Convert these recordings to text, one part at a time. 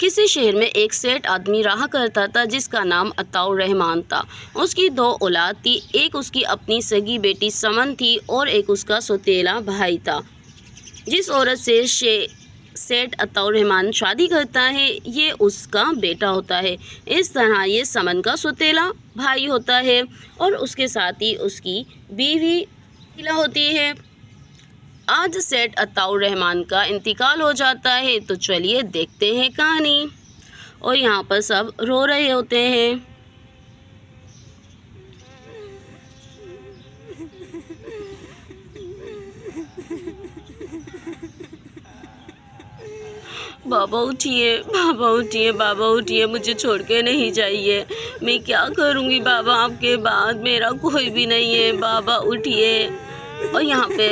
किसी शहर में एक सेठ आदमी रहा करता था जिसका नाम अताउर रहमान था। उसकी दो औलाद थी, एक उसकी अपनी सगी बेटी समन थी और एक उसका सौतेला भाई था। जिस औरत से सेठ अताउर रहमान शादी करता है ये उसका बेटा होता है। इस तरह ये समन का सौतेला भाई होता है और उसके साथ ही उसकी बीवी होती है। आज सेठ अताउर रहमान का इंतकाल हो जाता है तो चलिए देखते हैं कहानी। और यहाँ पर सब रो रहे होते हैं। बाबा उठिए, बाबा उठिए, बाबा उठिए, मुझे छोड़ के नहीं जाइए। मैं क्या करूँगी बाबा, आपके बाद मेरा कोई भी नहीं है। बाबा उठिए। और यहाँ पे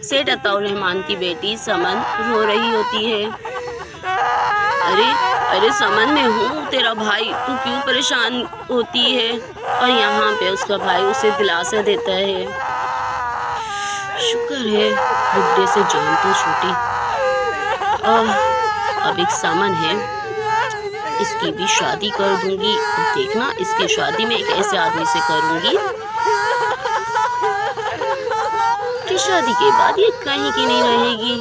सेठ अताउर रहमान की बेटी समन रो रही होती है। अरे अरे समन, मैं हूँ तेरा भाई, तू क्यों परेशान होती है। और यहाँ पे उसका भाई उसे दिलासा देता है। शुक्र है बुढ़े से जान तो छूटी। अब एक समन है, इसकी भी शादी कर दूंगी। और देखना इसकी शादी में एक ऐसे आदमी से करूंगी कि शादी के बाद ये कहीं की नहीं रहेगी।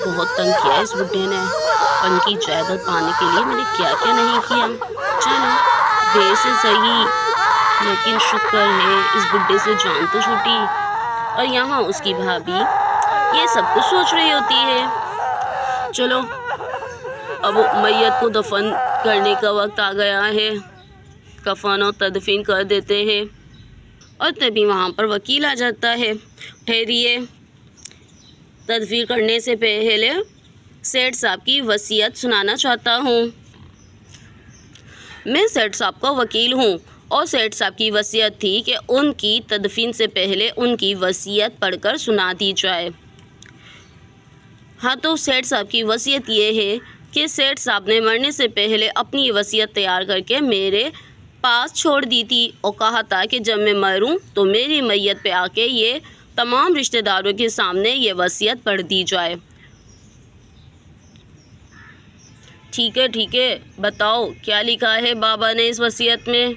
बहुत तंग किया इस बुढ़े ने। उनकी जायदाद पाने के लिए मैंने क्या क्या नहीं किया। चलो देर से सही, लेकिन शुक्र है इस बुढ़े से जान तो छूटी। और यहाँ उसकी भाभी ये सब कुछ सोच रही होती है। चलो अब मैयत को दफन करने का वक्त आ गया है। कफन और तदफीन कर देते हैं। और तभी वहाँ पर वकील आ जाता है। ठहरिए, तदफीन करने से पहले सेठ साहब की वसीयत सुनाना चाहता हूँ। मैं सेठ साहब का वकील हूँ और सेठ साहब की वसीयत थी कि उनकी तदफीन से पहले उनकी वसीयत पढ़कर सुना दी जाए। हाँ, तो सेठ साहब की वसीयत ये है कि सेठ साहब ने मरने से पहले अपनी वसीयत तैयार करके मेरे पास छोड़ दी थी और कहा था कि जब मैं मरूं तो मेरी मैयत पे आके ये तमाम रिश्तेदारों के सामने ये वसीयत पढ़ दी जाए। ठीक है, बताओ क्या लिखा है बाबा ने इस वसीयत में।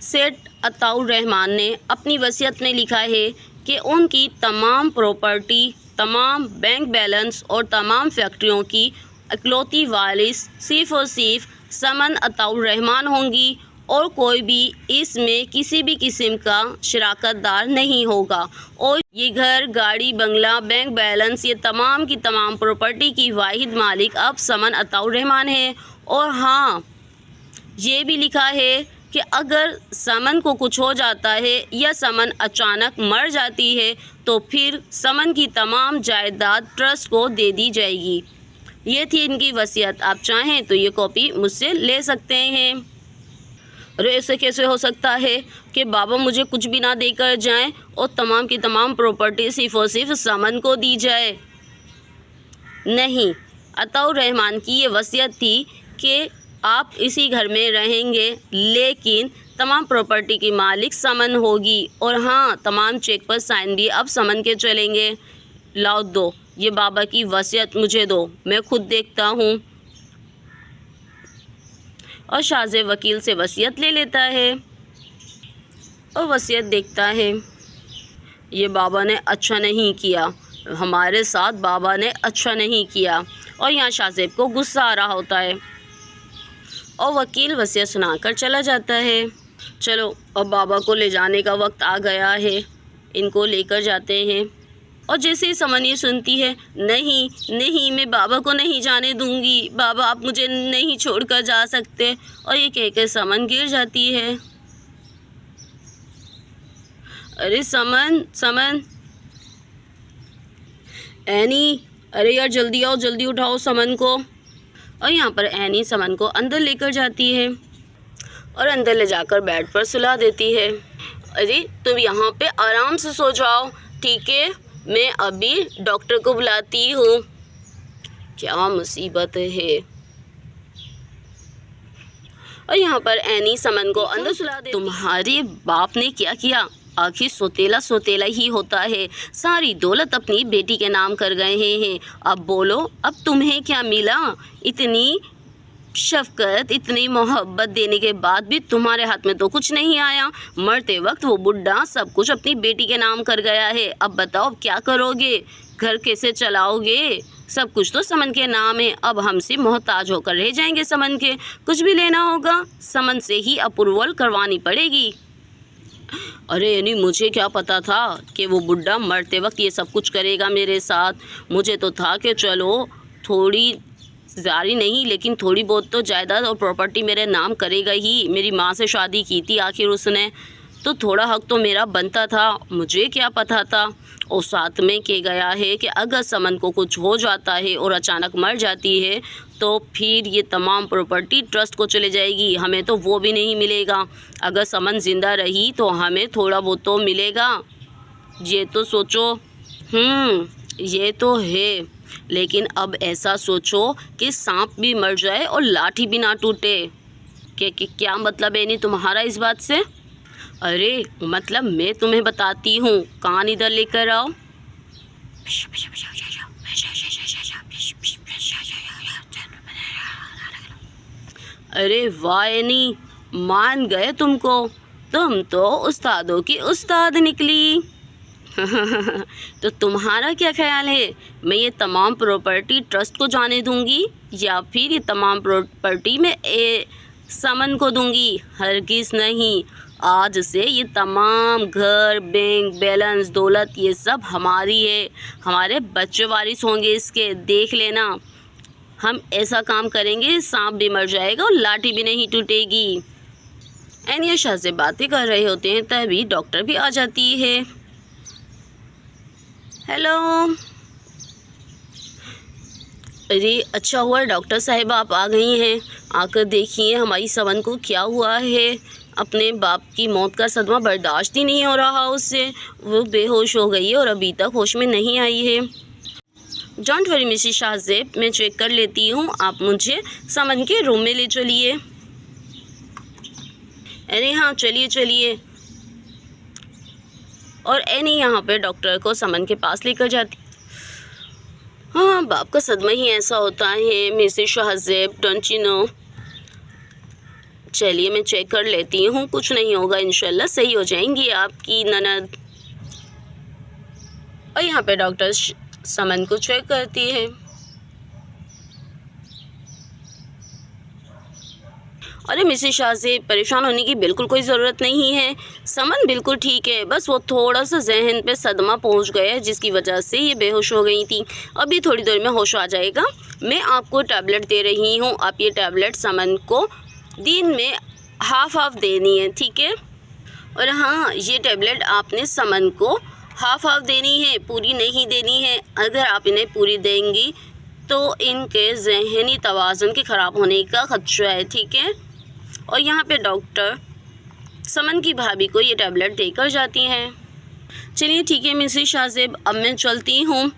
सेठ अताउर रहमान ने अपनी वसीयत में लिखा है कि उनकी तमाम प्रॉपर्टी, तमाम बैंक बैलेंस और तमाम फैक्ट्रियों की इकलौती वारिस सिर्फ़ और सिर्फ समन अताउर रहमान होंगी और कोई भी इसमें किसी भी किस्म का शराकतदार नहीं होगा। और ये घर, गाड़ी, बंगला, बैंक बैलेंस, ये तमाम की तमाम प्रॉपर्टी की वाहिद मालिक अब समन अताउर रहमान है। और हाँ, ये भी लिखा है कि अगर समन को कुछ हो जाता है या समन अचानक मर जाती है तो फिर समन की तमाम जायदाद ट्रस्ट को दे दी जाएगी। ये थी इनकी वसीयत। आप चाहें तो ये कॉपी मुझसे ले सकते हैं। अरे ऐसे कैसे हो सकता है कि बाबा मुझे कुछ भी ना देकर जाएं और तमाम की तमाम प्रॉपर्टी सिर्फ़ और सिर्फ समन को दी जाए। नहीं, अताउर रहमान की ये वसीयत थी कि आप इसी घर में रहेंगे, लेकिन तमाम प्रॉपर्टी की मालिक समन होगी। और हाँ, तमाम चेक पर साइन भी अब समन के चलेंगे। लाओ दो, ये बाबा की वसीयत मुझे दो, मैं खुद देखता हूँ। और शाज़े वकील से वसीयत ले लेता है और वसीयत देखता है। ये बाबा ने अच्छा नहीं किया, हमारे साथ बाबा ने अच्छा नहीं किया। और यहाँ शाज़ेब को गुस्सा आ रहा होता है और वकील वसीयत सुनाकर चला जाता है। चलो अब बाबा को ले जाने का वक्त आ गया है। इनको लेकर जाते हैं। और जैसे ही समन ये सुनती है, नहीं नहीं, मैं बाबा को नहीं जाने दूंगी, बाबा आप मुझे नहीं छोड़कर जा सकते। और ये कहकर समन गिर जाती है। अरे समन, समन, एनी, अरे यार जल्दी आओ, जल्दी उठाओ समन को। और यहाँ पर एनी समन को अंदर लेकर जाती है और अंदर ले जाकर बेड पर सुला देती है। अरे तुम यहाँ पे आराम से सो जाओ, ठीक है, मैं अभी डॉक्टर को बुलाती हूँ। क्या मुसीबत है। और यहाँ पर एनी समन को अंदर सुला दे। तुम्हारे बाप ने क्या किया, आखिर सोतेला सोतेला ही होता है। सारी दौलत अपनी बेटी के नाम कर गए हैं। अब बोलो, अब तुम्हें क्या मिला? इतनी शफ़क़त, इतनी मोहब्बत देने के बाद भी तुम्हारे हाथ में तो कुछ नहीं आया। मरते वक्त वो बुढ़ा सब कुछ अपनी बेटी के नाम कर गया है। अब बताओ क्या करोगे? घर कैसे चलाओगे? सब कुछ तो समन के नाम है। अब हमसे मोहताज होकर रह जाएंगे समन के। कुछ भी लेना होगा समन से ही अप्रूवल करवानी पड़ेगी। अरे यानी मुझे क्या पता था कि वो बुढ़ा मरते वक्त ये सब कुछ करेगा मेरे साथ। मुझे तो था कि चलो थोड़ी ज़्यादा नहीं लेकिन थोड़ी बहुत तो जायदाद और प्रॉपर्टी मेरे नाम करेगा ही। मेरी माँ से शादी की थी आखिर उसने, तो थोड़ा हक तो मेरा बनता था। मुझे क्या पता था। और साथ में कह गया है कि अगर समन को कुछ हो जाता है और अचानक मर जाती है तो फिर ये तमाम प्रॉपर्टी ट्रस्ट को चले जाएगी। हमें तो वो भी नहीं मिलेगा। अगर समन ज़िंदा रही तो हमें थोड़ा बहुत तो मिलेगा। ये तो सोचो। ये तो है, लेकिन अब ऐसा सोचो कि सांप भी मर जाए और लाठी भी ना टूटे। क्या मतलब है नहीं तुम्हारा इस बात से? अरे मतलब मैं तुम्हें बताती हूँ, कान इधर लेकर आओ। अरे वाह एनी, मान गए तुमको। तुम तो उस्तादों की उस्ताद निकली। तो तुम्हारा क्या ख्याल है? मैं ये तमाम प्रॉपर्टी ट्रस्ट को जाने दूंगी या फिर ये तमाम प्रॉपर्टी मैं समन को दूंगी? हरगिज़ नहीं। आज से ये तमाम घर, बैंक बैलेंस, दौलत ये सब हमारी है। हमारे बच्चे वारिस होंगे इसके, देख लेना। हम ऐसा काम करेंगे सांप भी मर जाएगा और लाठी भी नहीं टूटेगी। एनिया शाह से बातें कर रहे होते हैं तभी डॉक्टर भी आ जाती है। हेलो। अरे अच्छा हुआ डॉक्टर साहिब आप आ गई हैं। आकर देखिए हमारी समन को क्या हुआ है। अपने बाप की मौत का सदमा बर्दाश्त ही नहीं हो रहा उससे। वो बेहोश हो गई है और अभी तक होश में नहीं आई है। डोंट वरी मिसेस शाहजेब, मैं चेक कर लेती हूँ। आप मुझे समन के रूम में ले चलिए। अरे हाँ चलिए चलिए। और एनी यहाँ पे डॉक्टर को समन के पास लेकर जाती। हाँ बाप का सदमा ही ऐसा होता है Mrs Shahzeb, don't you know. चलिए मैं चेक कर लेती हूँ, कुछ नहीं होगा, इंशाल्लाह सही हो जाएंगी आपकी ननद। और यहाँ पे डॉक्टर समन को चेक करती है। अरे मिसेस शाह से परेशान होने की बिल्कुल कोई ज़रूरत नहीं है। समन बिल्कुल ठीक है, बस वो थोड़ा सा जहन पे सदमा पहुंच गया है जिसकी वजह से ये बेहोश हो गई थी। अभी थोड़ी देर में होश आ जाएगा। मैं आपको टैबलेट दे रही हूँ, आप ये टैबलेट समन को दिन में हाफ देनी है, ठीक है? और हाँ ये टैबलेट आपने समन को हाफ देनी है, पूरी नहीं देनी है। अगर आप इन्हें पूरी देंगी तो इनके जहनी तवाज़ुन के ख़राब होने का खदशा है, ठीक है? और यहाँ पे डॉक्टर समन की भाभी को ये टैबलेट देकर जाती हैं। चलिए ठीक है मिसेस शाहजेब, अब मैं चलती हूँ।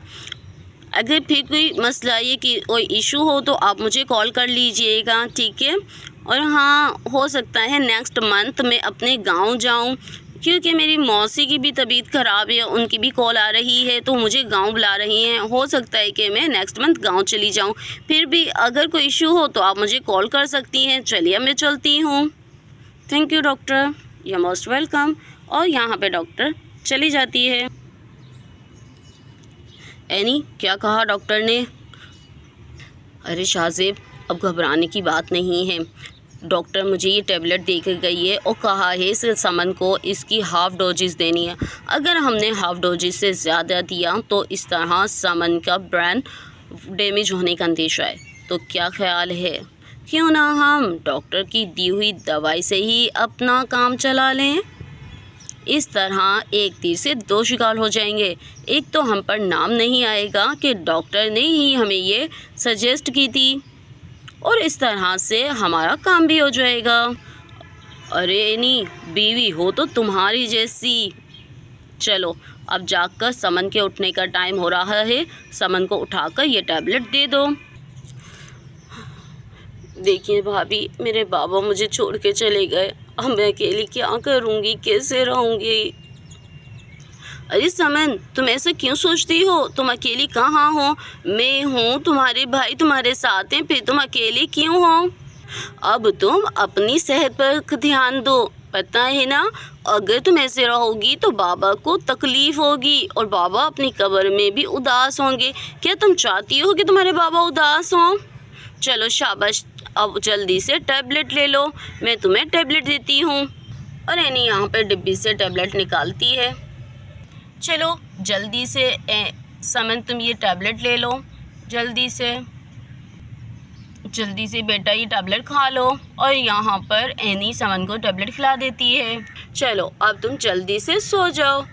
अगर फिर कोई मसला ये कि कोई इशू हो तो आप मुझे कॉल कर लीजिएगा, ठीक है? और हाँ हो सकता है नेक्स्ट मंथ मैं अपने गांव जाऊं, क्योंकि मेरी मौसी की भी तबीयत ख़राब है, उनकी भी कॉल आ रही है तो मुझे गांव बुला रही हैं। हो सकता है कि मैं नेक्स्ट मंथ गांव चली जाऊं। फिर भी अगर कोई इशू हो तो आप मुझे कॉल कर सकती हैं। चलिए मैं चलती हूँ। Thank you doctor, you most welcome. और यहाँ पे डॉक्टर चली जाती है। एनी क्या कहा डॉक्टर ने? अरे शाहजेब अब घबराने की बात नहीं है। डॉक्टर मुझे ये टैबलेट दे कर गई है और कहा है इस समन को इसकी हाफ़ डोजेस देनी है। अगर हमने हाफ़ डोजेस से ज़्यादा दिया तो इस तरह समन का ब्रेन डैमेज होने का अंदेशा है। तो क्या ख्याल है, क्यों ना हम डॉक्टर की दी हुई दवाई से ही अपना काम चला लें? इस तरह एक तीर से दो शिकार हो जाएंगे। एक तो हम पर नाम नहीं आएगा कि डॉक्टर ने ही हमें ये सजेस्ट की थी, और इस तरह से हमारा काम भी हो जाएगा। अरे नहीं, बीवी हो तो तुम्हारी जैसी। चलो अब जाकर समन के उठने का टाइम हो रहा है। समन को उठाकर ये टैबलेट दे दो। देखिए भाभी, मेरे बाबा मुझे छोड़ के चले गए। अब मैं अकेली क्या करूँगी, कैसे रहूँगी? अरे समन, तुम ऐसा क्यों सोचती हो? तुम अकेली कहाँ हो? मैं हूँ, तुम्हारे भाई तुम्हारे साथ हैं, फिर तुम अकेली क्यों हो? अब तुम अपनी सेहत पर ध्यान दो। पता है ना, अगर तुम ऐसे रहोगी तो बाबा को तकलीफ होगी और बाबा अपनी कब्र में भी उदास होंगे। क्या तुम चाहती हो कि तुम्हारे बाबा उदास हों? चलो शाबाश, अब जल्दी से टैबलेट ले लो, मैं तुम्हें टैबलेट देती हूँ। और एनी यहाँ पर डिब्बी से टैबलेट निकालती है। चलो जल्दी से समन, तुम ये टैबलेट ले लो, जल्दी से बेटा ये टैबलेट खा लो। और यहाँ पर एनी समन को टैबलेट खिला देती है। चलो अब तुम जल्दी से सो जाओ।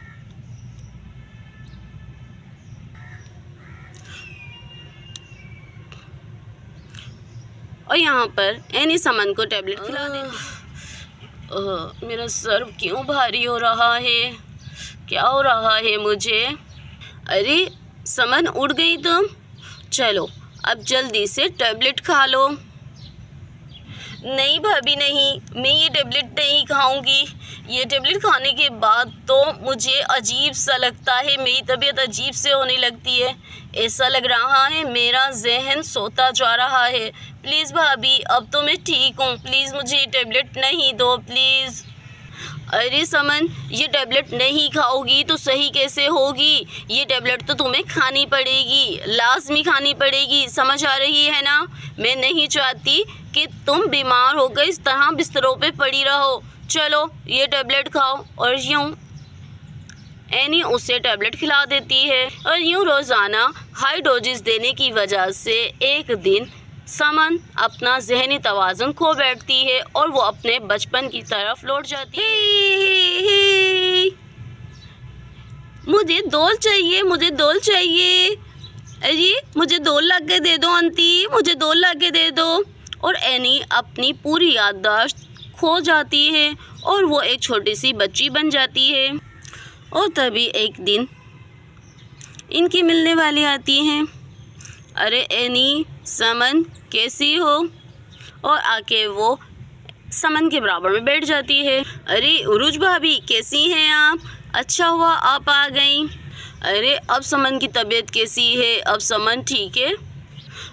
और यहाँ पर एनी समन को टैबलेट खिला देती है। मेरा सर क्यों भारी हो रहा है? क्या हो रहा है मुझे? अरे समन, उठ गई तुम? चलो अब जल्दी से टैबलेट खा लो। नहीं भाभी नहीं, मैं ये टैबलेट नहीं खाऊंगी। ये टैबलेट खाने के बाद तो मुझे अजीब सा लगता है, मेरी तबीयत अजीब से होने लगती है। ऐसा लग रहा है मेरा जहन सोता जा रहा है। प्लीज़ भाभी, अब तो मैं ठीक हूँ, प्लीज़ मुझे ये टैबलेट नहीं दो प्लीज़। अरे समन, ये टैबलेट नहीं खाओगी तो सही कैसे होगी? ये टैबलेट तो तुम्हें खानी पड़ेगी, लाजमी खानी पड़ेगी, समझ आ रही है ना? मैं नहीं चाहती कि तुम बीमार होकर इस तरह बिस्तरों पे पड़ी रहो। चलो ये टैबलेट खाओ। और यूँ एनी उसे टैबलेट खिला देती है। और यूँ रोज़ाना हाई डोजेस देने की वजह से एक दिन समन अपना जहनी तवाज़ुन खो बैठती है और वो अपने बचपन की तरफ लौट जाती है। मुझे दोल चाहिए, मुझे दोल चाहिए। अरे मुझे दोल ला के दे दो आंटी, मुझे दोल ला के दे दो। और एनी अपनी पूरी याददाश्त खो जाती है और वो एक छोटी सी बच्ची बन जाती है। और तभी एक दिन इनकी मिलने वाली आती हैं। अरे एनी, समन कैसी हो? और आके वो समन के बराबर में बैठ जाती है। अरे उरुज भाभी, कैसी हैं आप? अच्छा हुआ आप आ गई। अरे अब समन की तबीयत कैसी है? अब समन ठीक है?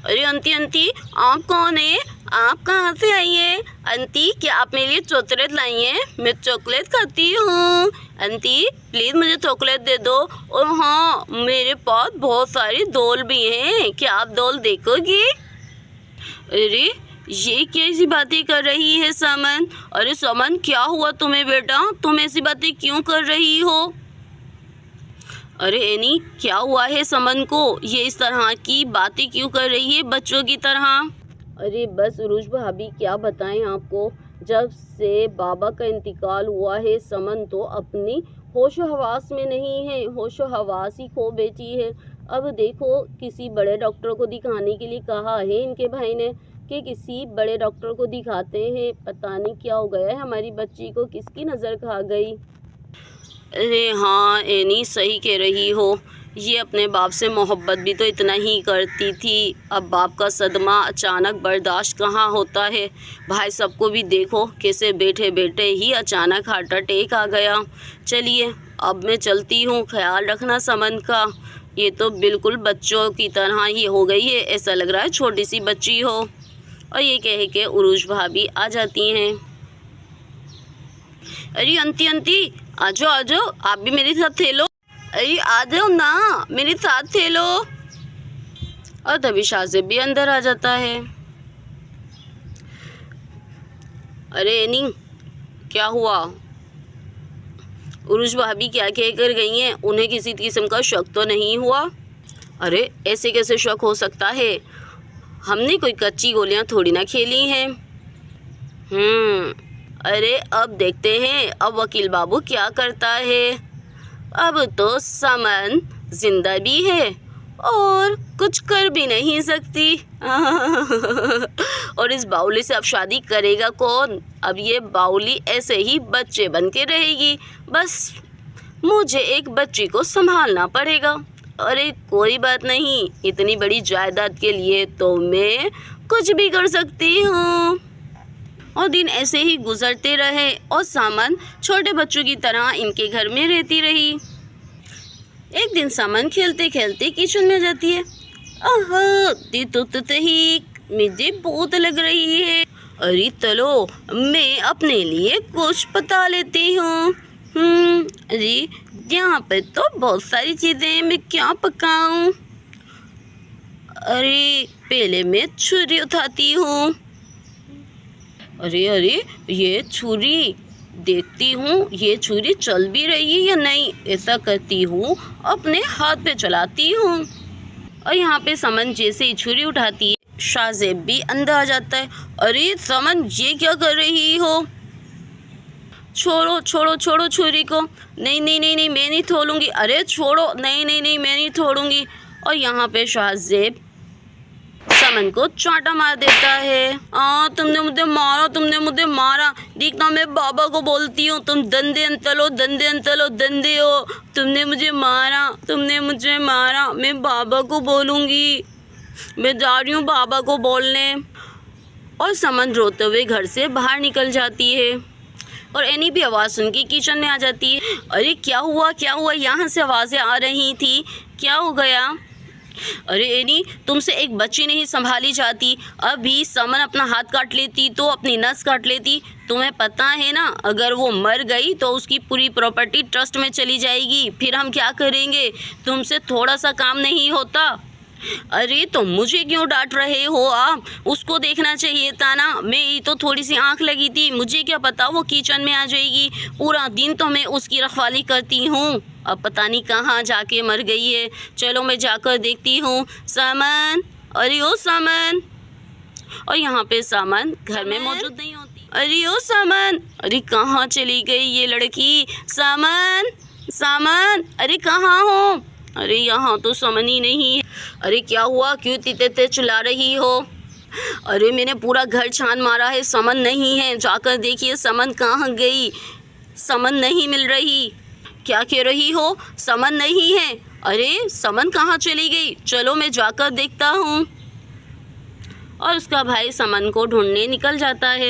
अरे आंटी, आप कौन है? आप कहाँ से आई हैं? आंटी, क्या आप मेरे लिए चॉकलेट लाई हैं? मैं चॉकलेट खाती हूँ। आंटी प्लीज़ मुझे चॉकलेट दे दो। और हाँ, मेरे पास बहुत सारी दोल भी हैं, क्या आप दोल देखोगी? अरे ये कैसी बातें कर रही है समन? अरे समन, क्या हुआ तुम्हें बेटा? तुम ऐसी बातें क्यों कर रही हो? अरे एनी, क्या हुआ है समन को? ये इस तरह की बातें क्यों कर रही है बच्चों की तरह? अरे बस उरुज भाभी, क्या बताएं आपको, जब से बाबा का इंतकाल हुआ है समन तो अपनी होशो हवास में नहीं है, होशो हवास ही खो बैठी है। अब देखो, किसी बड़े डॉक्टर को दिखाने के लिए कहा है इनके भाई ने कि किसी बड़े डॉक्टर को दिखाते हैं। पता नहीं क्या हो गया है हमारी बच्ची को, किसकी नज़र खा गई। अरे हाँ एनी, सही कह रही हो, ये अपने बाप से मोहब्बत भी तो इतना ही करती थी। अब बाप का सदमा अचानक बर्दाश्त कहाँ होता है। भाई सबको भी देखो कैसे बैठे बैठे ही अचानक हार्ट अटैक आ गया। चलिए अब मैं चलती हूँ, ख्याल रखना समन का। ये तो बिल्कुल बच्चों की तरह ही हो गई है, ऐसा लग रहा है छोटी सी बच्ची हो। और ये कह के उरुज भाभी आ जाती हैं। अरे आंटी, आ जाओ, आप भी मेरे साथ खेलो। अरे आ जाओ ना, मेरे साथ खेलो। और तभी शाजिब भी अंदर आ जाता है। अरे एनी, क्या हुआ? उरुज भाभी क्या कह कर गई हैं? उन्हें किसी किस्म का शक तो नहीं हुआ? अरे ऐसे कैसे शक हो सकता है? हमने कोई कच्ची गोलियां थोड़ी ना खेली हैं। अरे अब देखते हैं अब वकील बाबू क्या करता है। अब तो समन जिंदा भी है और कुछ कर भी नहीं सकती। और इस बाउली से अब शादी करेगा कौन? अब ये बाउली ऐसे ही बच्चे बन के रहेगी। बस मुझे एक बच्ची को संभालना पड़ेगा। अरे कोई बात नहीं, इतनी बड़ी जायदाद के लिए तो मैं कुछ भी कर सकती हूँ। और दिन ऐसे ही गुजरते रहे और सामन छोटे बच्चों की तरह इनके घर में रहती रही। एक दिन समन खेलते खेलते किचन में जाती है। आहा, ये तो ही मुझे बहुत लग रही है। अरे चलो मैं अपने लिए कुछ पका लेती हूँ। अरे यहाँ पे तो बहुत सारी चीज़ें हैं, मैं क्या पकाऊँ? अरे पहले मैं छुरी उठाती हूँ। अरे अरे ये छुरी, देखती हूँ ये छुरी चल भी रही है या नहीं। ऐसा करती हूँ, अपने हाथ पे चलाती हूँ। और यहाँ पे समन जैसे ही छुरी उठाती है, शाहजेब भी अंदर आ जाता है। अरे समन, ये क्या कर रही हो? छोड़ो छोड़ो छोड़ो छुरी को। नहीं नहीं नहीं नहीं, मैं नहीं छोड़ूंगी। अरे छोड़ो, नहीं नहीं नहीं, मैं नहीं छोड़ूंगी। और यहाँ पे शाहजेब समन को चांटा मार देता है। तुमने मुझे मारा, तुमने मुझे मारा। देखना मैं बाबा को बोलती हूँ, तुम दंदे अंतलो, दंदे अंतलो, दंदे हो। तुमने मुझे मारा, तुमने मुझे मारा। मैं बाबा को बोलूँगी, मैं जा रही हूँ बाबा को बोलने। और समन रोते हुए घर से बाहर निकल जाती है। और एनी भी आवाज़ सुन के किचन में आ जाती है। अरे क्या हुआ, क्या हुआ? यहाँ से आवाज़ें आ रही थी, क्या हो गया? अरे एनी, तुमसे एक बच्ची नहीं संभाली जाती। अभी समन अपना हाथ काट लेती तो अपनी नस काट लेती। तुम्हें पता है ना, अगर वो मर गई तो उसकी पूरी प्रॉपर्टी ट्रस्ट में चली जाएगी। फिर हम क्या करेंगे? तुमसे थोड़ा सा काम नहीं होता। अरे तो मुझे क्यों डांट रहे हो आप? उसको देखना चाहिए था ना। मैं तो थोड़ी सी आंख लगी थी, मुझे क्या पता वो किचन में आ जाएगी। पूरा दिन तो मैं उसकी रखवाली करती हूँ, अब पता नहीं कहाँ जाके मर गई है। चलो मैं जाकर देखती हूँ। सामान, अरे ओ सामान। और यहाँ पे सामान घर में मौजूद नहीं होती। अरे ओ सामान, अरे कहाँ चली गई ये लड़की? सामान, सामान, अरे कहाँ हो? अरे यहाँ तो समन ही नहीं है। अरे क्या हुआ, क्यों इतने चिल्ला रही हो? अरे मैंने पूरा घर छान मारा है, समन नहीं है। जाकर देखिए समन कहाँ गई। समन नहीं मिल रही। क्या कह रही हो? समन नहीं है? अरे समन कहाँ चली गई? चलो मैं जाकर देखता हूँ। और उसका भाई समन को ढूंढने निकल जाता है।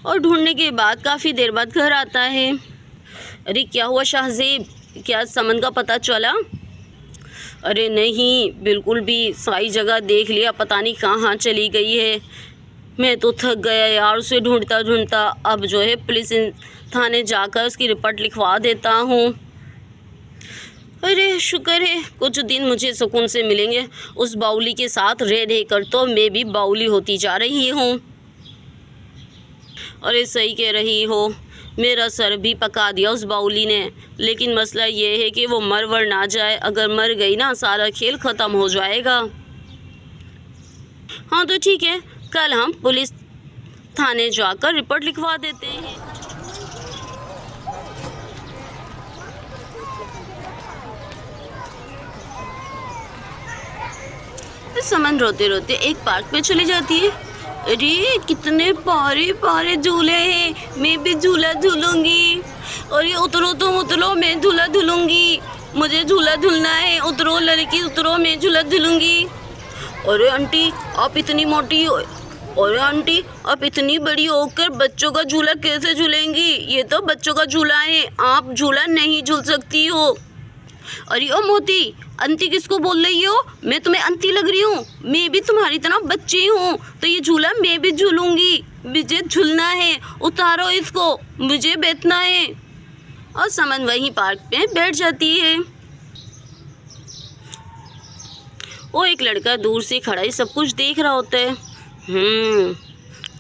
और ढूंढने के बाद काफ़ी देर बाद घर आता है। अरे क्या हुआ शाहजेब, क्या समन का पता चला? अरे नहीं, बिल्कुल भी। सारी जगह देख लिया, पता नहीं कहाँ चली गई है। मैं तो थक गया यार उसे ढूंढता ढूंढता। अब जो है पुलिस थाने जाकर उसकी रिपोर्ट लिखवा देता हूँ। अरे शुक्र है, कुछ दिन मुझे सुकून से मिलेंगे। उस बाउली के साथ रह रह कर तो मैं भी बाउली होती जा रही हूँ। अरे सही कह रही हो, मेरा सर भी पका दिया उस बाउली ने। लेकिन मसला ये है कि वो मर वर ना जाए। अगर मर गई ना, सारा खेल ख़त्म हो जाएगा। हाँ तो ठीक है, कल हम पुलिस थाने जाकर रिपोर्ट लिखवा देते हैं। समन रोते रोते एक पार्क में चली जाती है। अरे कितने प्यारे प्यारे झूले हैं, मैं भी झूला झूलूंगी। अरे उतरो तुम उतरो, मैं झूला झूलूंगी। मुझे झूला झूलना है, उतरो लड़की उतरो, मैं झूला झूलूंगी। अरे आंटी आप इतनी मोटी हो, अरे आंटी आप इतनी बड़ी होकर बच्चों का झूला कैसे झूलेंगी? ये तो बच्चों का झूला है, आप झूला नहीं झूल सकती हो। अरे ओ मोती, अंती किसको बोल रही हो? मैं तुम्हें अंती लग रही हूँ? मैं भी तुम्हारी तरह बच्ची हूँ, तो ये झूला मैं भी झूलूंगी। मुझे झूलना है, उतारो इसको, मुझे बैठना है। और समन वहीं पार्क पे बैठ जाती है। वो एक लड़का दूर से खड़ा ही सब कुछ देख रहा होता है।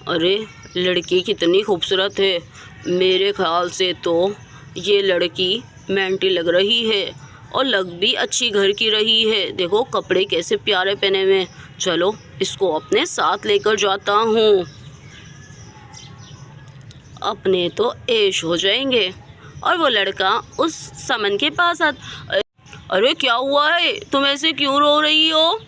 अरे लड़की कितनी खूबसूरत है। मेरे ख्याल से तो ये लड़की मेंटी लग रही है और लग भी अच्छी घर की रही है। देखो कपड़े कैसे प्यारे पहने हुए। चलो इसको अपने साथ लेकर जाता हूँ, अपने तो ऐश हो जाएंगे। और वो लड़का उस समन के पास आता। अरे क्या हुआ है, तुम ऐसे क्यों रो रही हो?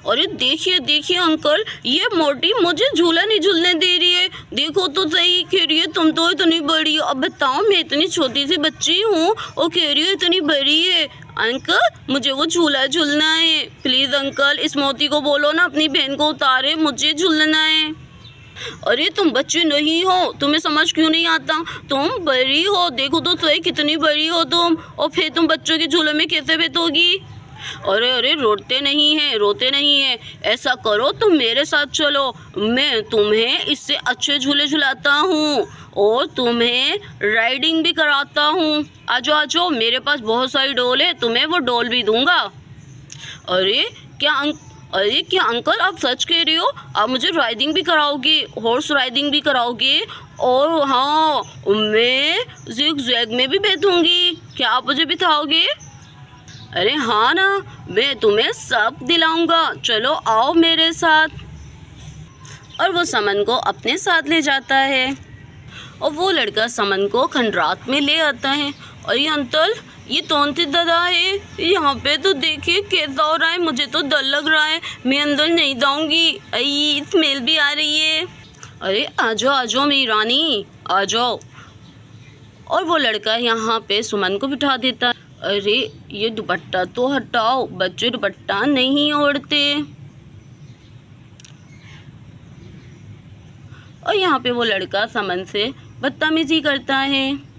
अरे देखिए देखिए अंकल, ये मोटी मुझे झूला नहीं झूलने दे रही है। देखो तो सही, कह रही है तुम तो इतनी बड़ी हो। अब बताओ, मैं इतनी छोटी सी बच्ची हूँ और कह रही है इतनी बड़ी है। अंकल मुझे वो झूला झूलना है, प्लीज़ अंकल इस मोती को बोलो ना अपनी बहन को उतारे, मुझे झूलना है। अरे तुम बच्चे नहीं हो, तुम्हें समझ क्यों नहीं आता? तुम बड़ी हो, देखो तो सही कितनी बड़ी हो तुम, और फिर तुम बच्चों के झूले में कैसे बैठोगी? अरे अरे रोते नहीं है, रोते नहीं है। ऐसा करो तुम मेरे साथ चलो, मैं तुम्हें इससे अच्छे झूले झुलाता हूँ और तुम्हें राइडिंग भी कराता हूँ। आ जाओ, मेरे पास बहुत सारी डॉल है, तुम्हें वो डॉल भी दूंगा। अरे क्या अंकल आप सच कह रहे हो? आप मुझे राइडिंग भी कराओगे, हॉर्स राइडिंग भी कराओगे? और हाँ, मैं ज़िग-ज़ैग में भी बैठूंगी, क्या आप मुझे बिठाओगे? अरे हाँ ना, मैं तुम्हें सब दिलाऊंगा, चलो आओ मेरे साथ। और वो समन को अपने साथ ले जाता है और वो लड़का समन को खंडरात में ले आता है। अरे अंकल, ये कौन सी दादा है? यहाँ पे तो देखिए कैसा हो रहा है, मुझे तो डर लग रहा है, मैं अंदर नहीं जाऊँगी, अरे स्मेल भी आ रही है। अरे आ जाओ मेरी रानी, आ जाओ। और वो लड़का यहाँ पे सुमन को बिठा देता है। अरे ये दुपट्टा तो हटाओ, बच्चे दुपट्टा नहीं ओढ़ते। और यहाँ पे वो लड़का समन से बदतमीजी करता है।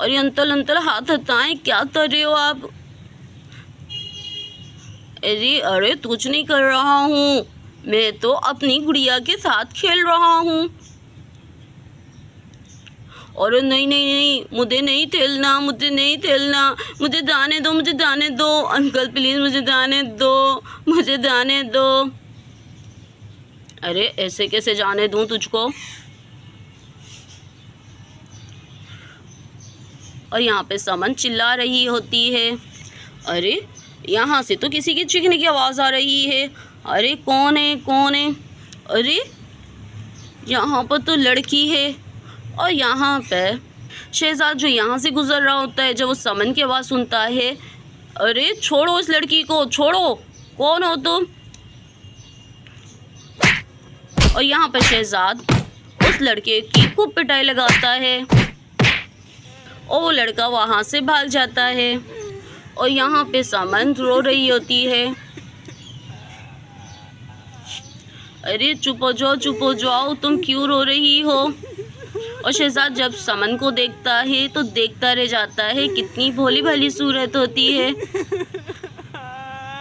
अरे अंकल हाथ हटाएं, क्या कर रहे हो आप? अरे कुछ नहीं कर रहा हूँ, मैं तो अपनी गुड़िया के साथ खेल रहा हूँ। अरे नहीं, मुझे नहीं खेलना, मुझे जाने दो अंकल, प्लीज़ मुझे जाने दो। अरे ऐसे कैसे जाने दूँ तुझको? और यहाँ पे समन चिल्ला रही होती है। अरे यहाँ से तो किसी की चीखने की आवाज़ आ रही है। अरे कौन है? अरे यहाँ पर तो लड़की है। और यहाँ पे शहजाद जो यहाँ से गुजर रहा होता है, जब वो समन की आवाज़ सुनता है, अरे छोड़ो इस लड़की को, छोड़ो, कौन हो तुम? और यहाँ पे शहजाद उस लड़के की खूब पिटाई लगाता है और वो लड़का वहाँ से भाग जाता है। और यहाँ पे समन रो रही होती है। अरे चुप हो जाओ, तुम क्यों रो रही हो? और शहजाद जब समन को देखता है तो देखता रह जाता है, कितनी भोली भाली सूरत होती है।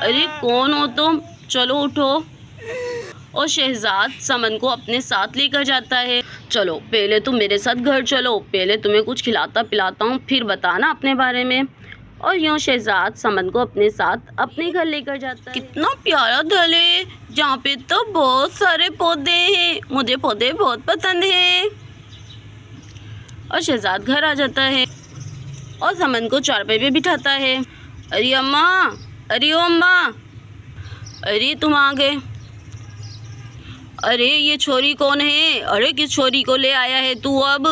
अरे कौन हो तुम? चलो उठो। और शहजाद समन को अपने साथ लेकर जाता है। चलो पहले तुम मेरे साथ घर चलो, पहले तुम्हें कुछ खिलाता पिलाता हूँ, फिर बताना अपने बारे में। और यूँ शहजाद समन को अपने साथ अपने घर लेकर जाता है। कितना प्यारा घर है, जहाँ पे तो बहुत सारे पौधे हैं, मुझे पौधे बहुत पसंद है। और शहजाद घर आ जाता है और समन को चारपाई पे बिठाता है। अरे अम्मा, अरे ओ अम्मा, अरे तुम आ गए। अरे ये छोरी कौन है? अरे किस छोरी को ले आया है तू अब?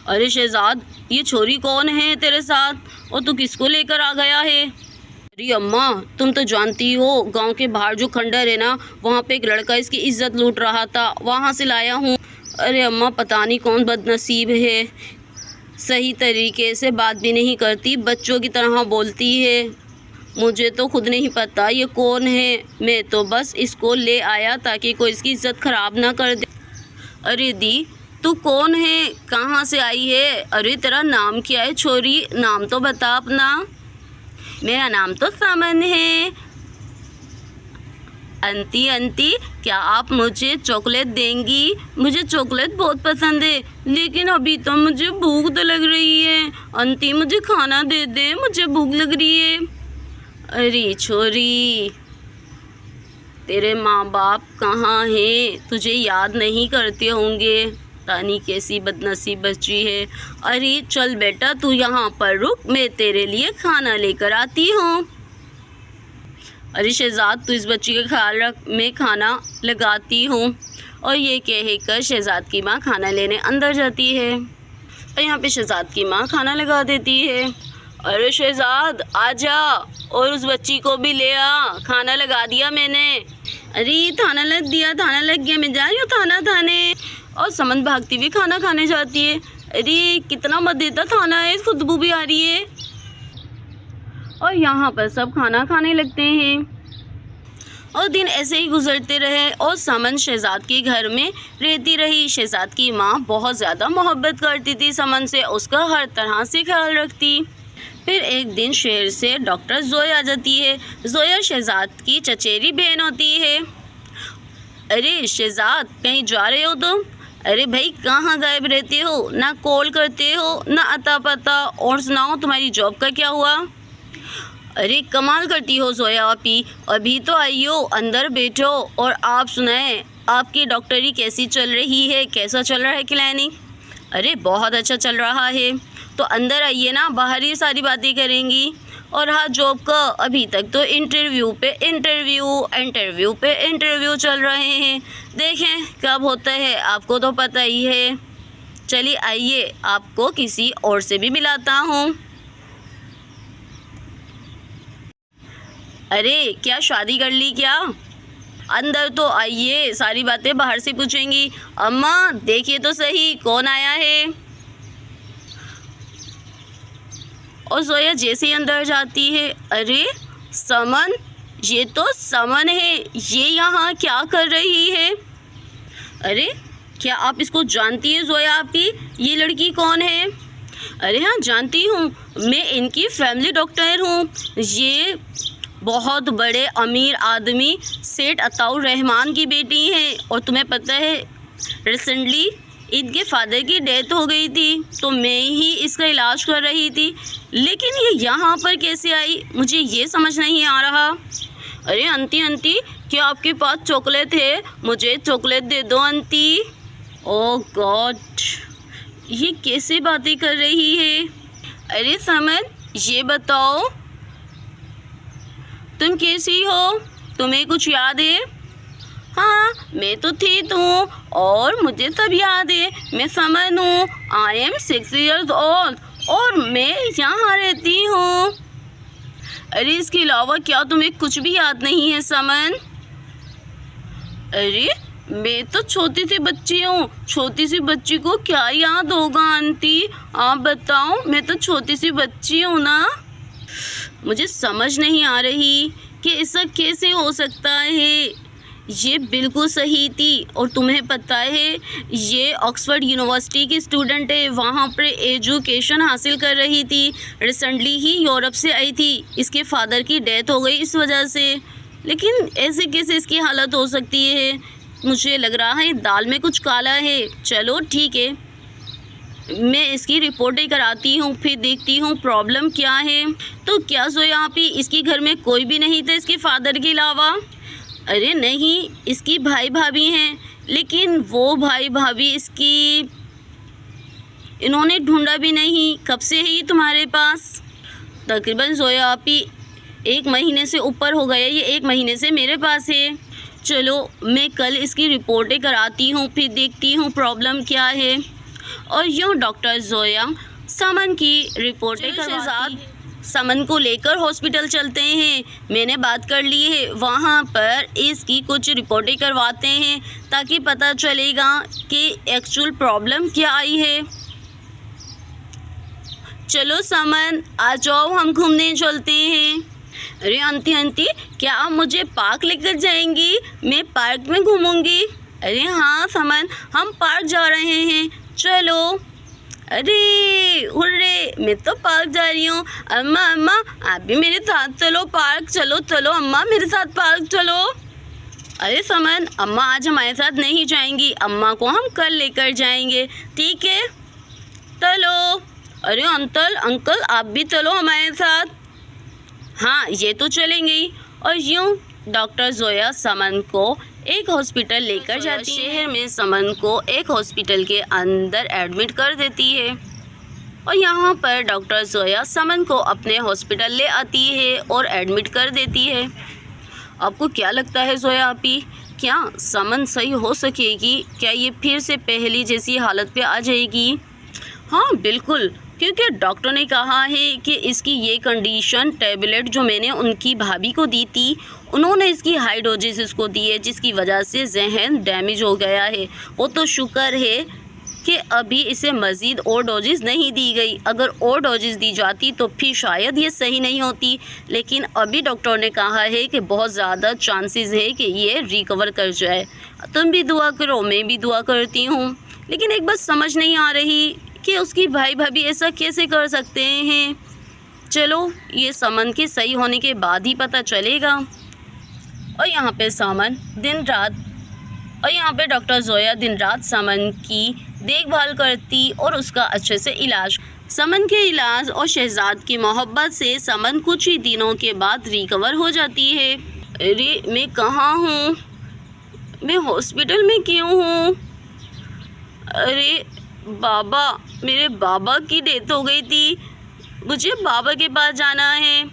अरे शहजाद, ये छोरी कौन है तेरे साथ और तू किसको लेकर आ गया है? अरे अम्मा, तुम तो जानती हो गांव के बाहर जो खंडर है ना, वहाँ पे एक लड़का इसकी इज्जत लूट रहा था, वहाँ से लाया हूँ। अरे अम्मा, पता नहीं कौन बदनसीब है, सही तरीके से बात भी नहीं करती, बच्चों की तरह बोलती है, मुझे तो खुद नहीं पता ये कौन है, मैं तो बस इसको ले आया ताकि कोई इसकी इज्जत ख़राब ना कर दे। अरे दी, तू कौन है, कहाँ से आई है? अरे तेरा नाम क्या है छोरी, नाम तो बता अपना। मेरा नाम तो समन है। आंटी, क्या आप मुझे चॉकलेट देंगी? मुझे चॉकलेट बहुत पसंद है, लेकिन अभी तो मुझे भूख तो लग रही है। आंटी मुझे खाना दे दे, मुझे भूख लग रही है। अरे छोरी, तेरे माँ बाप कहाँ हैं? तुझे याद नहीं करते होंगे, तानी कैसी बदनसीब बच्ची है। अरे चल बेटा, तू यहाँ पर रुक, मैं तेरे लिए खाना लेकर आती हूँ। अरे शहजाद, तू इस बच्ची का ख्याल रख, मैं खाना लगाती हूँ। और ये कहकर शहजाद की माँ खाना लेने अंदर जाती है और यहाँ पे शहजाद की माँ खाना लगा देती है। अरे शहजाद आजा, और उस बच्ची को भी ले आ, खाना लगा दिया मैंने। अरे थाना लग गया, मैं जा रही हूँ थाना थाने। और समन भागती हुई खाना खाने जाती है। अरे कितना मज़ेदार खाना है, खुशबू भी आ रही है। और यहाँ पर सब खाना खाने लगते हैं। और दिन ऐसे ही गुजरते रहे और समन शहजाद के घर में रहती रही। शहजाद की माँ बहुत ज़्यादा मोहब्बत करती थी समन से, उसका हर तरह से ख्याल रखती। फिर एक दिन शहर से डॉक्टर जोया आ जाती है। जोया शहजाद की चचेरी बहन होती है। अरे शहजाद, कहीं जा रहे हो तुम? अरे भाई, कहाँ गायब रहते हो? ना कॉल करते हो, ना अता पता। और सुनाओ, तुम्हारी जॉब का क्या हुआ? अरे कमाल करती हो जोया आपी, अभी तो आई हो, अंदर बैठो और आप सुनाएं, आपकी डॉक्टरी कैसी चल रही है? कैसा चल रहा है क्लिनिक? अरे बहुत अच्छा चल रहा है। तो अंदर आइए ना, बाहर ही सारी बातें करेंगी। और हाँ, जॉब का अभी तक तो इंटरव्यू पे इंटरव्यू चल रहे हैं। देखें कब होता है, आपको तो पता ही है। चलिए आइए, आपको किसी और से भी मिलाता हूँ। अरे क्या शादी कर ली क्या? अंदर तो आइए, सारी बातें बाहर से पूछेंगी। अम्मा देखिए तो सही, कौन आया है? और जोया जैसे ही अंदर जाती है, अरे समन, ये तो समन है, ये यहाँ क्या कर रही है? अरे क्या आप इसको जानती है जोया आपी? ये लड़की कौन है? अरे हाँ जानती हूँ, मैं इनकी फैमिली डॉक्टर हूँ। ये बहुत बड़े अमीर आदमी सेठ अताउर रहमान की बेटी हैं। और तुम्हें पता है, रिसेंटली इनके फादर की डेथ हो गई थी, तो मैं ही इसका इलाज कर रही थी। लेकिन ये यहाँ पर कैसे आई, मुझे ये समझ नहीं आ रहा। अरे आंटी, क्या आपके पास चॉकलेट है? मुझे चॉकलेट दे दो आंटी। ओह गॉड, ये कैसे बातें कर रही है? अरे समन, ये बताओ तुम कैसी हो? तुम्हें कुछ याद है? हाँ, मैं तो थी और मुझे सब याद है। मैं समन हूँ, आई एम 6 years old और मैं यहाँ रहती हूँ। अरे इसके अलावा क्या तुम्हें कुछ भी याद नहीं है समन? अरे मैं तो छोटी सी बच्ची हूँ, छोटी सी बच्ची को क्या याद होगा आंटी? आप बताओ, मैं तो छोटी सी बच्ची हूँ ना। मुझे समझ नहीं आ रही कि ऐसा कैसे हो सकता है। ये बिल्कुल सही थी। और तुम्हें पता है, ये ऑक्सफोर्ड यूनिवर्सिटी की स्टूडेंट है, वहाँ पर एजुकेशन हासिल कर रही थी। रिसेंटली ही यूरोप से आई थी, इसके फादर की डेथ हो गई इस वजह से। लेकिन ऐसे कैसे इसकी हालत हो सकती है? मुझे लग रहा है दाल में कुछ काला है। चलो ठीक है, मैं इसकी रिपोर्टें कराती हूँ, फिर देखती हूँ प्रॉब्लम क्या है। तो क्या जोया आपी, इसके घर में कोई भी नहीं था इसके फादर के अलावा? अरे नहीं, इसकी भाई भाभी हैं, लेकिन वो भाई भाभी इसकी इन्होंने ढूंढा भी नहीं। कब से है ये तुम्हारे पास? तकरीबन जोया आपी 1 महीने से ऊपर हो गया, ये 1 महीने से मेरे पास है। चलो मैं कल इसकी रिपोर्टें कराती हूँ, फिर देखती हूँ प्रॉब्लम क्या है। और यूँ डॉक्टर जोया समन की रिपोर्टें करवाती। समन को लेकर हॉस्पिटल चलते हैं, मैंने बात कर ली है, वहाँ पर इसकी कुछ रिपोर्टें करवाते हैं ताकि पता चलेगा कि एक्चुअल प्रॉब्लम क्या आई है। चलो समन, आ जाओ, हम घूमने चलते हैं। अरे आंटी, क्या आप मुझे पार्क लेकर जाएंगी? मैं पार्क में घूमूंगी। अरे हाँ समन, हम पार्क जा रहे हैं, चलो। अरे हुर्रे, मैं तो पार्क जा रही हूँ। अम्मा आप भी मेरे साथ चलो पार्क। चलो अम्मा, मेरे साथ पार्क चलो। अरे समन, अम्मा आज हमारे साथ नहीं जाएंगी, अम्मा को हम कल लेकर जाएंगे, ठीक है? चलो। अरे अंकल आप भी चलो हमारे साथ। हाँ, ये तो चलेंगे ही। और यूँ डॉक्टर जोया समन को एक हॉस्पिटल लेकर जाती है। शहर में समन को एक हॉस्पिटल के अंदर एडमिट कर देती है और यहाँ पर डॉक्टर जोया समन को अपने हॉस्पिटल ले आती है और एडमिट कर देती है। आपको क्या लगता है जोया आपी, क्या समन सही हो सकेगी? क्या ये फिर से पहली जैसी हालत पे आ जाएगी? हाँ बिल्कुल, क्योंकि डॉक्टर ने कहा है कि इसकी ये कंडीशन, टैबलेट जो मैंने उनकी भाभी को दी थी, उन्होंने इसकी हाई डोजेस इसको दी है, जिसकी वजह से जहन डैमेज हो गया है। वो तो शुक्र है कि अभी इसे मज़ीद और डोजेज़ नहीं दी गई। अगर और डोजेज़ दी जाती तो फिर शायद ये सही नहीं होती, लेकिन अभी डॉक्टर ने कहा है कि बहुत ज़्यादा चांसेस है कि ये रिकवर कर जाए। तुम भी दुआ करो, मैं भी दुआ करती हूँ। लेकिन एक बात समझ नहीं आ रही कि उसकी भाई भाभी ऐसा कैसे कर सकते हैं। चलो ये समन के सही होने के बाद ही पता चलेगा। और यहाँ पे समन दिन रात और यहाँ पे डॉक्टर जोया दिन रात समन की देखभाल करती और उसका अच्छे से इलाज। समन के इलाज और शहजाद की मोहब्बत से समन कुछ ही दिनों के बाद रिकवर हो जाती है। अरे मैं कहाँ हूँ, मैं हॉस्पिटल में क्यों हूँ? अरे बाबा, मेरे बाबा की डेथ हो गई थी, मुझे बाबा के पास जाना है।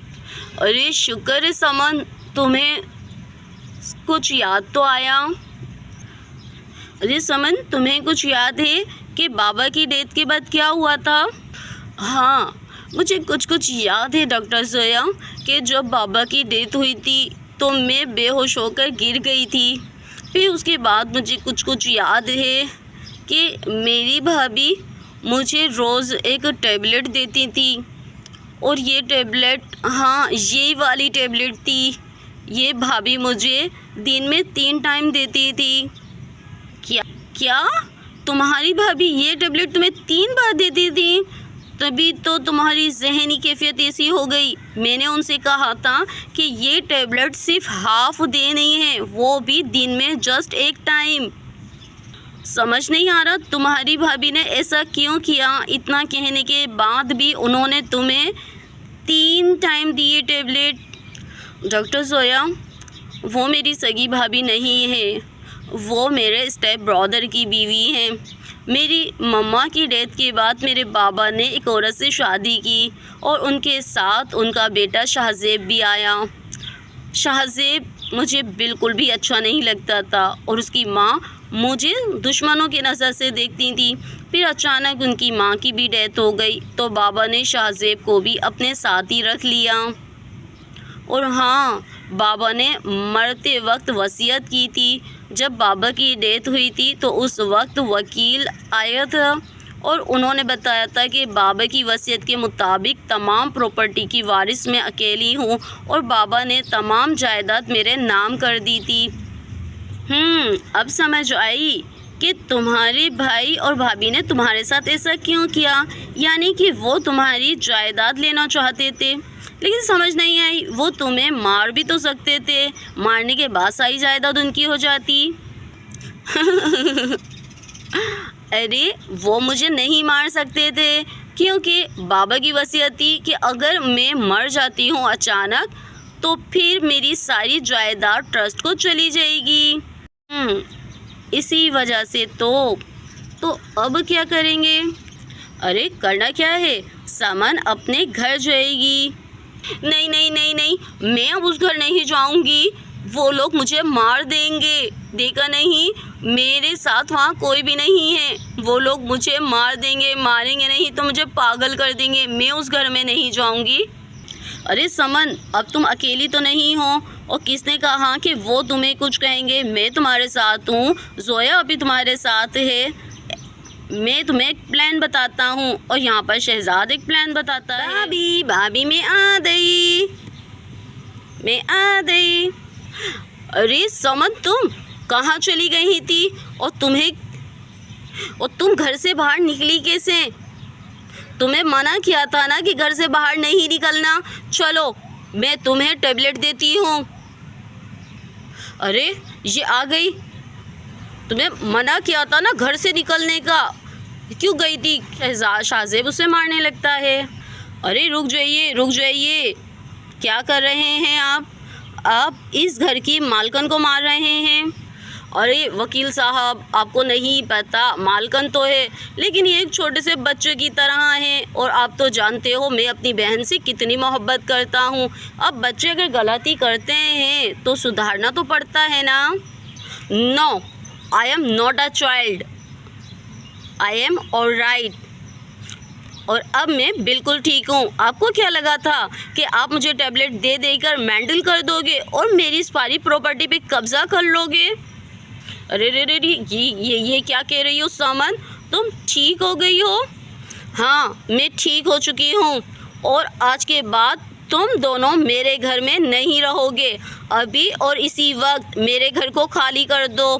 अरे शुक्र है समन, तुम्हें कुछ याद तो आया। अरे समन, तुम्हें कुछ याद है कि बाबा की डेथ के बाद क्या हुआ था? हाँ, मुझे कुछ याद है डॉक्टर जोया कि जब बाबा की डेथ हुई थी तो मैं बेहोश होकर गिर गई थी। फिर उसके बाद मुझे कुछ याद है कि मेरी भाभी मुझे रोज़ एक टैबलेट देती थी, और ये टैबलेट, हाँ ये वाली टैबलेट थी, ये भाभी मुझे दिन में 3 टाइम देती थी। क्या तुम्हारी भाभी ये टैबलेट तुम्हें 3 बार देती थी? तभी तो तुम्हारी जहनी कैफियत ऐसी हो गई। मैंने उनसे कहा था कि ये टैबलेट सिर्फ हाफ डे नहीं है, वो भी दिन में जस्ट 1 टाइम। समझ नहीं आ रहा तुम्हारी भाभी ने ऐसा क्यों किया। इतना कहने के बाद भी उन्होंने तुम्हें 3 टाइम दिए टैबलेट। डॉक्टर जोया, वो मेरी सगी भाभी नहीं है, वो मेरे स्टेप ब्रदर की बीवी है। मेरी मम्मा की डेथ के बाद मेरे बाबा ने एक औरत से शादी की और उनके साथ उनका बेटा शाहजेब भी आया। शाहजेब मुझे बिल्कुल भी अच्छा नहीं लगता था और उसकी माँ मुझे दुश्मनों की नज़र से देखती थी। फिर अचानक उनकी माँ की भी डेथ हो गई तो बाबा ने शाहजेब को भी अपने साथ ही रख लिया। और हाँ, बाबा ने मरते वक्त वसीयत की थी। जब बाबा की डेथ हुई थी तो उस वक्त वकील आया था और उन्होंने बताया था कि बाबा की वसीयत के मुताबिक तमाम प्रॉपर्टी की वारिस मैं अकेली हूँ और बाबा ने तमाम जायदाद मेरे नाम कर दी थी। अब समझ आई कि तुम्हारे भाई और भाभी ने तुम्हारे साथ ऐसा क्यों किया, यानी कि वो तुम्हारी जायदाद लेना चाहते थे। लेकिन समझ नहीं आई, वो तुम्हें मार भी तो सकते थे, मारने के बाद सारी जायदाद उनकी हो जाती। अरे वो मुझे नहीं मार सकते थे क्योंकि बाबा की वसीयत थी कि अगर मैं मर जाती हूँ अचानक तो फिर मेरी सारी जायदाद ट्रस्ट को चली जाएगी। इसी वजह से तो अब क्या करेंगे? अरे करना क्या है, समन अपने घर जाएगी। नहीं नहीं नहीं नहीं, मैं अब उस घर नहीं जाऊंगी, वो लोग मुझे मार देंगे। देखा नहीं, मेरे साथ वहाँ कोई भी नहीं है, वो लोग मुझे मार देंगे, मारेंगे नहीं तो मुझे पागल कर देंगे। मैं उस घर में नहीं जाऊंगी। अरे समन, अब तुम अकेली तो नहीं हो, और किसने कहा कि वो तुम्हें कुछ कहेंगे? मैं तुम्हारे साथ हूँ, जोया अभी तुम्हारे साथ है। मैं तुम्हें एक प्लान बताता हूँ और यहाँ पर शहजाद एक प्लान बताता है। भाभी भाभी मैं आ गई, मैं आ गई। अरे समन, तुम कहाँ चली गई थी और तुम घर से बाहर निकली कैसे? तुम्हें मना किया था ना कि घर से बाहर नहीं निकलना। चलो मैं तुम्हें टैबलेट देती हूँ। अरे ये आ गई, तुम्हें मना किया था ना घर से निकलने का, क्यों गई थी? शाहजेब उसे मारने लगता है। अरे रुक जाइए रुक जाइए, क्या कर रहे हैं आप इस घर की मालकन को मार रहे हैं। अरे वकील साहब, आपको नहीं पता, मालकन तो है लेकिन ये एक छोटे से बच्चे की तरह है, और आप तो जानते हो मैं अपनी बहन से कितनी मोहब्बत करता हूँ। अब बच्चे अगर गलती करते हैं तो सुधारना तो पड़ता है ना। No, I am not a child, I am alright, और अब मैं बिल्कुल ठीक हूँ। आपको क्या लगा था कि आप मुझे टैबलेट दे देकर मेंटल कर दोगे और मेरी सारी प्रॉपर्टी पे कब्जा कर लोगे? अरे रे रे, ये क्या कह रही हो समन? तुम ठीक हो गई हो? हाँ, मैं ठीक हो चुकी हूँ और आज के बाद तुम दोनों मेरे घर में नहीं रहोगे। अभी और इसी वक्त मेरे घर को खाली कर दो।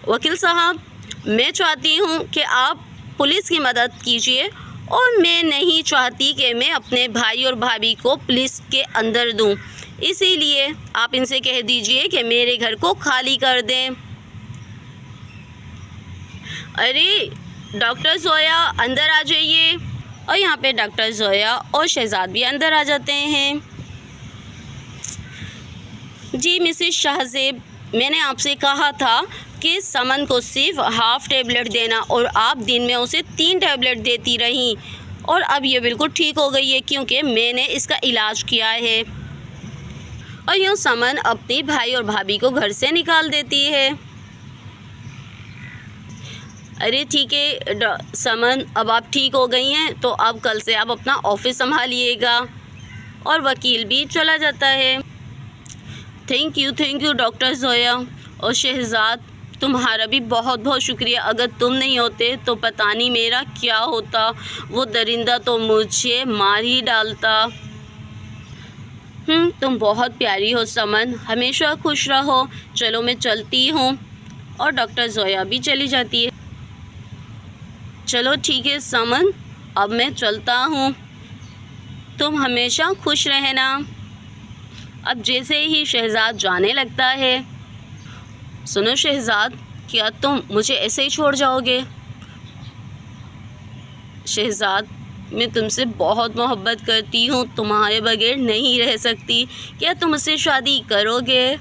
वकील साहब, मैं चाहती हूँ कि आप पुलिस की मदद कीजिए और मैं नहीं चाहती कि मैं अपने भाई और भाभी को पुलिस के अंदर दूँ, इसीलिए आप इनसे कह दीजिए कि मेरे घर को खाली कर दें। अरे डॉक्टर जोया, अंदर आ जाइए। और यहाँ पे डॉक्टर जोया और शहजाद भी अंदर आ जाते हैं। जी मिसेस शाहज़ेब, मैंने आपसे कहा था कि समन को सिर्फ हाफ़ टेबलेट देना और आप दिन में उसे 3 टेबलेट देती रहीं और अब ये बिल्कुल ठीक हो गई है क्योंकि मैंने इसका इलाज किया है। और यूँ समन अपने भाई और भाभी को घर से निकाल देती है। अरे ठीक है समन, अब आप ठीक हो गई हैं तो अब कल से आप अपना ऑफिस संभालिएगा। और वकील भी चला जाता है। Thank you doctor Zoya. और शहजाद, तुम्हारा भी बहुत बहुत शुक्रिया। अगर तुम नहीं होते तो पता नहीं मेरा क्या होता। वो दरिंदा तो मुझे मार ही डालता। तुम बहुत प्यारी हो समन, हमेशा खुश रहो। चलो मैं चलती हूँ। और डॉक्टर जोया भी चली जाती है। चलो ठीक है समन, अब मैं चलता हूँ। तुम हमेशा खुश रहना। अब जैसे ही शहजाद जाने लगता है, सुनो शहजाद, क्या तुम मुझे ऐसे ही छोड़ जाओगे? शहजाद, मैं तुमसे बहुत मोहब्बत करती हूँ, तुम्हारे बगैर नहीं रह सकती। क्या तुम मुझसे शादी करोगे?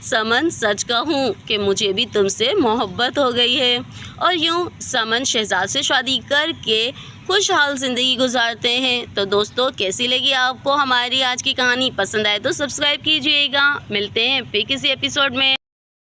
समन, सच कहूँ कि मुझे भी तुमसे मोहब्बत हो गई है। और यूँ समन शहजाद से शादी करके खुशहाल ज़िंदगी गुजारते हैं। तो दोस्तों, कैसी लगी आपको हमारी आज की कहानी? पसंद आए तो सब्सक्राइब कीजिएगा। मिलते हैं फिर किसी एपिसोड में।